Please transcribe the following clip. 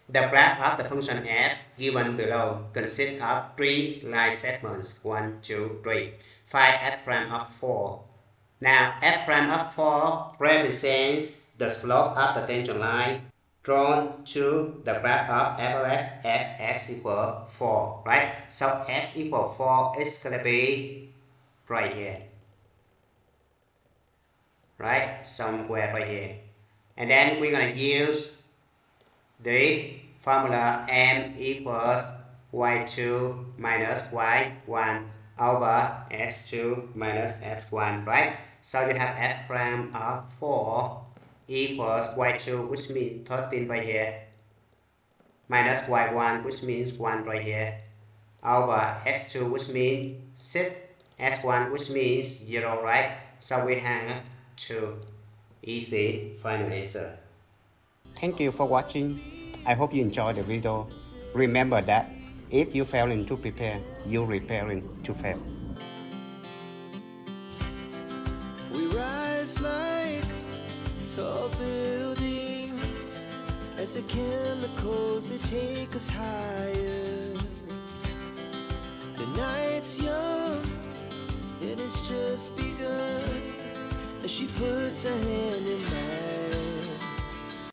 The graph of the function f given below consists of three line segments, 1, 2, 3. Find f prime of 4. Now, f prime of 4 represents the slope of the tangent line drawn to the graph of fs at s equal 4, right? So s equal 4 is going to be right here, right? Somewhere right here. And then we're going to use the formula m equals y2 minus y1 over s2 minus s1, right? So you have f prime of 4 equals y2, which means 13 right here, minus y1, which means 1 right here, over s2, which means 6, s1, which means 0, right? So we have 2 is the final answer. Thank you for watching. I hope you enjoyed the video. Remember that if you failing to prepare, you're preparing to fail. We rise like tall buildings as the chemicals they take us higher. The night's young and it's just begun as she puts her hand in mine.